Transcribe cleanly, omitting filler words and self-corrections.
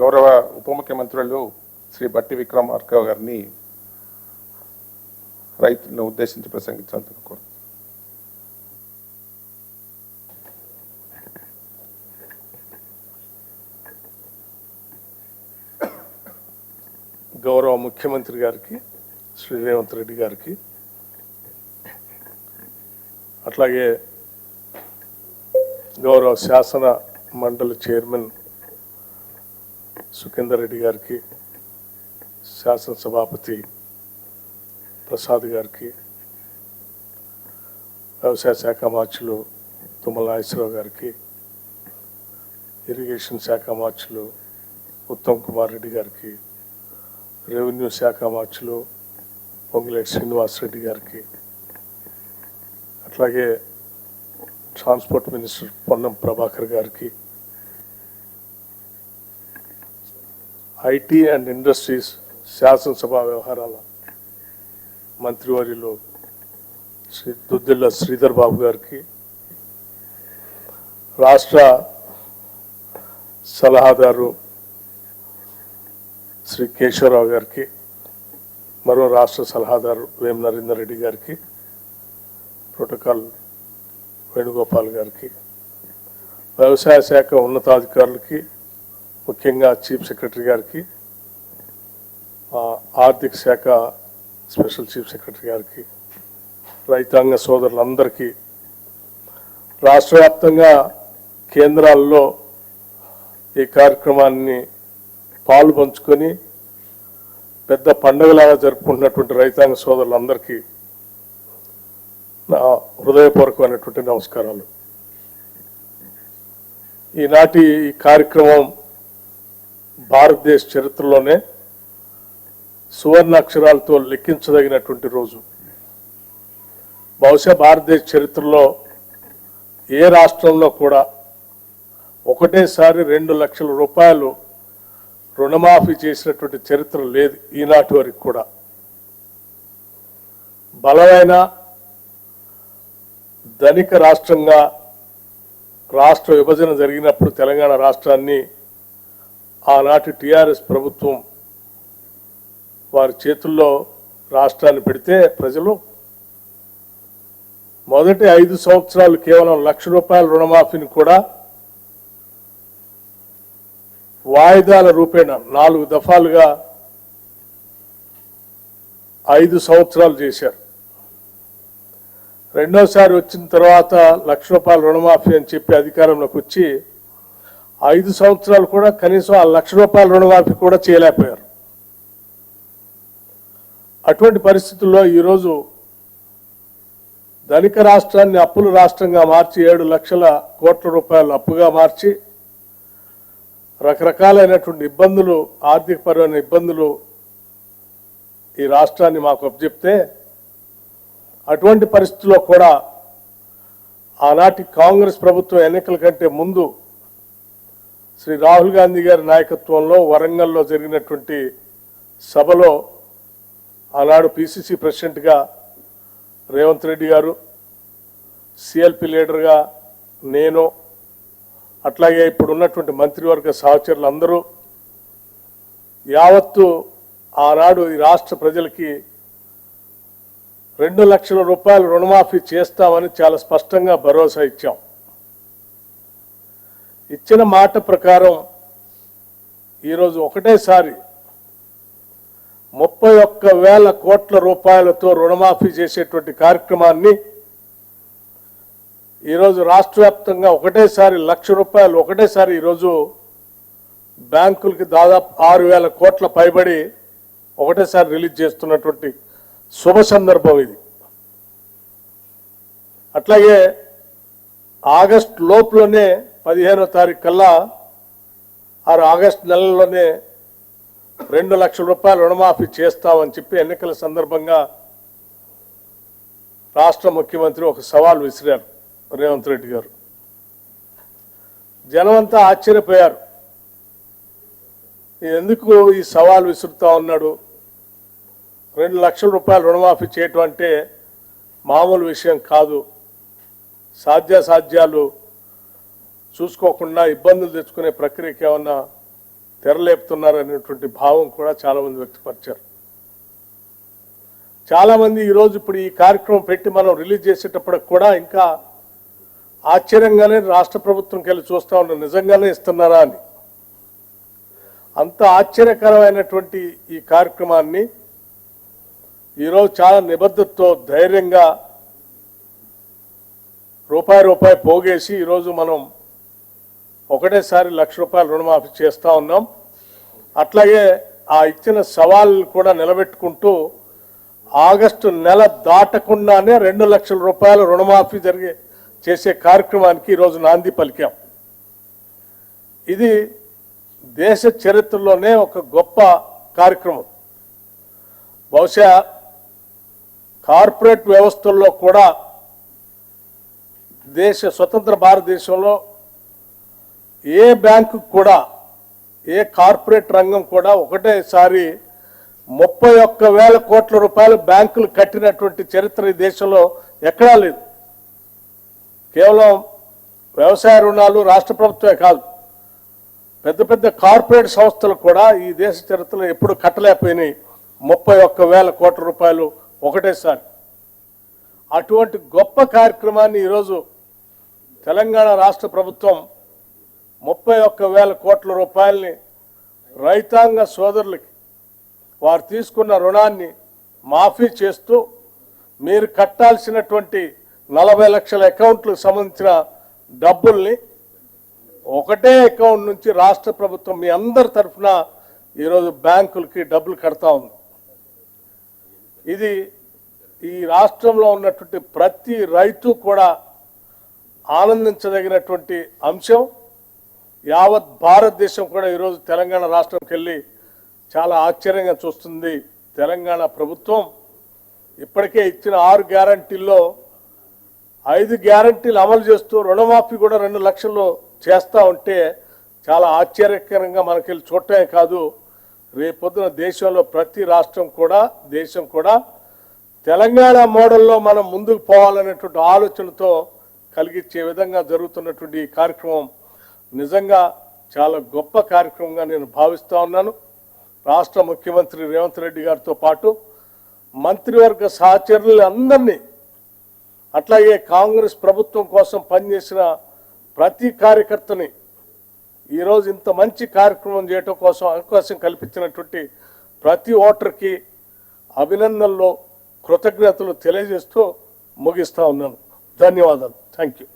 గౌరవ ఉప ముఖ్యమంత్రులు శ్రీ బట్టి విక్రమార్క గారిని రైతులను ఉద్దేశించి ప్రసంగించాలని కోరుతున్నాను. గౌరవ ముఖ్యమంత్రి గారికి శ్రీ రేవంత్ రెడ్డి గారికి, అట్లాగే గౌరవ శాసన మండలి చైర్మన్ సుఖేందర్ రెడ్డి గారికి, శాసనసభాపతి ప్రసాద్ గారికి, వ్యవసాయ శాఖ మార్చులు తుమ్మల నాగేశ్వరరావు గారికి, ఇరిగేషన్ శాఖ మార్చులు ఉత్తమ్ కుమార్ రెడ్డి గారికి, రెవెన్యూ శాఖ మార్చులు పొంగులేటి శ్రీనివాసరెడ్డి గారికి, అట్లాగే ట్రాన్స్పోర్ట్ మినిస్టర్ పొన్నం ప్రభాకర్ గారికి, ఐటీ అండ్ ఇండస్ట్రీస్ శాసనసభ వ్యవహారాల మంత్రివర్యులు శ్రీ దుద్దిల్ల శ్రీధర్ బాబు గారికి, రాష్ట్ర సలహాదారు శ్రీ కేశవరావు గారికి, మరో రాష్ట్ర సలహాదారు వేం నరేందర్ రెడ్డి గారికి, ప్రోటోకాల్ వేణుగోపాల్ గారికి, వ్యవసాయ శాఖ ఉన్నతాధికారులకి, ముఖ్యంగా చీఫ్ సెక్రటరీ గారికి, ఆర్థిక శాఖ స్పెషల్ చీఫ్ సెక్రటరీ గారికి, రైతాంగ సోదరులందరికీ, రాష్ట్ర వ్యాప్తంగా కేంద్రాల్లో ఈ కార్యక్రమాన్ని పాలు పంచుకొని పెద్ద పండుగలాగా జరుపుకుంటున్నటువంటి రైతాంగ సోదరులందరికీ నా హృదయపూర్వకమైనటువంటి నమస్కారాలు. ఈనాటి ఈ కార్యక్రమం భారతదేశ చరిత్రలోనే సువర్ణాక్షరాలతో లెక్కించదగినటువంటి రోజు. బహుశా భారతదేశ చరిత్రలో ఏ రాష్ట్రంలో కూడా ఒకటేసారి 2 లక్షల రూపాయలు రుణమాఫీ చేసినటువంటి చరిత్ర లేదు ఈనాటి వరకు కూడా. బలమైన ధనిక రాష్ట్రంగా రాష్ట్ర విభజన జరిగినప్పుడు తెలంగాణ రాష్ట్రాన్ని ఆనాటి టిఆర్ఎస్ ప్రభుత్వం వారి చేతుల్లో రాష్ట్రాన్ని పెడితే ప్రజలు మొదటి 5 సంవత్సరాలు కేవలం 1 లక్ష రూపాయల రుణమాఫీని కూడా వాయిదాల రూపేణ 4 దఫాలుగా 5 సంవత్సరాలు చేశారు. రెండోసారి వచ్చిన తర్వాత 1 లక్ష రూపాయల రుణమాఫీ అని చెప్పి అధికారంలోకి వచ్చి 5 సంవత్సరాలు కూడా కనీసం ఆ 1 లక్ష రూపాయల రుణమాఫీ కూడా చేయలేకపోయారు. అటువంటి పరిస్థితుల్లో ఈరోజు ధనిక రాష్ట్రాన్ని అప్పుల రాష్ట్రంగా మార్చి 7 లక్షల కోట్ల రూపాయలు అప్పుగా మార్చి రకరకాలైనటువంటి ఇబ్బందులు, ఆర్థికపరమైన ఇబ్బందులు ఈ రాష్ట్రాన్ని మాకు అప్పచెప్తే, అటువంటి పరిస్థితుల్లో కూడా ఆనాటి కాంగ్రెస్ ప్రభుత్వం ఎన్నికల కంటే ముందు శ్రీ రాహుల్ గాంధీ గారి నాయకత్వంలో వరంగల్లో జరిగినటువంటి సభలో ఆనాడు పిసిసి ప్రెసిడెంట్గా రేవంత్ రెడ్డి గారు, సిఎల్పి లీడర్గా నేను, అట్లాగే ఇప్పుడు ఉన్నటువంటి మంత్రివర్గ సహచరులందరూ యావత్తు ఆనాడు ఈ రాష్ట్ర ప్రజలకి 2 లక్షల రూపాయలు రుణమాఫీ చేస్తామని చాలా స్పష్టంగా భరోసా ఇచ్చాం. ఇచ్చిన మాట ప్రకారం ఈరోజు ఒకటేసారి 31,000 కోట్ల రూపాయలతో రుణమాఫీ చేసేటువంటి కార్యక్రమాన్ని ఈరోజు రాష్ట్ర వ్యాప్తంగా ఒకటేసారి 1 లక్ష రూపాయలు ఒకటేసారి ఈరోజు బ్యాంకులకి దాదాపు 6,000 కోట్ల పైబడి ఒకటేసారి రిలీజ్ చేస్తున్నటువంటి శుభ సందర్భం ఇది. అట్లాగే ఆగస్టు లోపులోనే 15వ తారీఖు కల్లా ఆగస్టు నెలలోనే 2 లక్షల రూపాయలు రుణమాఫీ చేస్తామని చెప్పి ఎన్నికల సందర్భంగా రాష్ట్ర ముఖ్యమంత్రి ఒక సవాల్ విసిరారు రేవంత్ రెడ్డి గారు. జనమంతా ఆశ్చర్యపోయారు, ఎందుకు ఈ సవాల్ విసురుతా ఉన్నాడు, 2 లక్షల రూపాయలు రుణమాఫీ చేయటం అంటే మామూలు విషయం కాదు, సాధ్యాసాధ్యాలు చూసుకోకుండా ఇబ్బందులు తెచ్చుకునే ప్రక్రియకి ఏమన్నా తెరలేపుతున్నారు అనేటువంటి భావం కూడా చాలామంది వ్యక్తపరిచారు. చాలామంది ఈరోజు ఇప్పుడు ఈ కార్యక్రమం పెట్టి మనం రిలీజ్ చేసేటప్పటికి కూడా ఇంకా ఆశ్చర్యంగానే రాష్ట్ర ప్రభుత్వంకి వెళ్ళి చూస్తూ ఉన్నారు, నిజంగానే ఇస్తున్నారా అని. అంత ఆశ్చర్యకరమైనటువంటి ఈ కార్యక్రమాన్ని ఈరోజు చాలా నిబద్ధతతో ధైర్యంగా రూపాయి పోగేసి ఈరోజు మనం ఒకటేసారి ₹1,00,000 రుణమాఫీ చేస్తూ ఉన్నాం. అట్లాగే ఆ ఇచ్చిన సవాళ్ళు కూడా నిలబెట్టుకుంటూ ఆగస్టు నెల దాటకుండానే ₹2,00,000 రుణమాఫీ చేసే కార్యక్రమానికి ఈరోజు నాంది పలికాం. ఇది దేశ చరిత్రలోనే ఒక గొప్ప కార్యక్రమం. బహుశా కార్పొరేట్ వ్యవస్థల్లో కూడా స్వతంత్ర భారతదేశంలో ఏ బ్యాంకు కూడా ఏ కార్పొరేట్ రంగం కూడా ఒకటేసారి ₹31,000 బ్యాంకులు కట్టినటువంటి చరిత్ర ఈ దేశంలో ఎక్కడా లేదు. కేవలం వ్యవసాయ రుణాలు రాష్ట్ర ప్రభుత్వమే కాదు, పెద్ద పెద్ద కార్పొరేట్ సంస్థలు కూడా ఈ దేశ చరిత్రలో ఎప్పుడు కట్టలేకపోయినాయి ₹31,000 ఒకటేసారి. అటువంటి గొప్ప కార్యక్రమాన్ని ఈరోజు తెలంగాణ రాష్ట్ర ప్రభుత్వం ₹31,000 రైతాంగ సోదరులకి వారు తీసుకున్న రుణాన్ని మాఫీ చేస్తూ మీరు కట్టాల్సినటువంటి 40 లక్షల అకౌంట్లకు సంబంధించిన డబ్బుల్ని ఒకటే అకౌంట్ నుంచి రాష్ట్ర ప్రభుత్వం మీ అందరి తరఫున ఈరోజు బ్యాంకులకి డబ్బులు కడతా ఉంది. ఇది ఈ రాష్ట్రంలో ఉన్నటువంటి ప్రతి రైతు కూడా ఆనందించదగినటువంటి అంశం. యావత్ భారతదేశం కూడా ఈరోజు తెలంగాణ రాష్ట్రంకి వెళ్ళి చాలా ఆశ్చర్యంగా చూస్తుంది. తెలంగాణ ప్రభుత్వం ఇప్పటికే ఇచ్చిన 6 గ్యారంటీల్లో 5 గ్యారంటీలు అమలు చేస్తూ రుణమాఫీ కూడా 2 లక్షలు చేస్తూ ఉంటే చాలా ఆశ్చర్యకరంగా మనకెళ్ళి చూడటమే కాదు, రేపొద్దున దేశంలో ప్రతి రాష్ట్రం కూడా దేశం కూడా తెలంగాణ మోడల్లో మనం ముందుకు పోవాలనేటువంటి ఆలోచనతో కలిగించే విధంగా జరుగుతున్నటువంటి ఈ కార్యక్రమం నిజంగా చాలా గొప్ప కార్యక్రమంగా నేను భావిస్తూ ఉన్నాను. రాష్ట్ర ముఖ్యమంత్రి రేవంత్ రెడ్డి గారితో పాటు మంత్రివర్గ సహచరులందరినీ, అట్లాగే కాంగ్రెస్ ప్రభుత్వం కోసం పనిచేసిన ప్రతి కార్యకర్తని ఈరోజు ఇంత మంచి కార్యక్రమం చేయటం కోసం అవకాశం కల్పించినటువంటి ప్రతి ఓటర్కి అభినందనలు, కృతజ్ఞతలు తెలియజేస్తూ ముగిస్తూ ఉన్నాను. ధన్యవాదాలు. Thank you.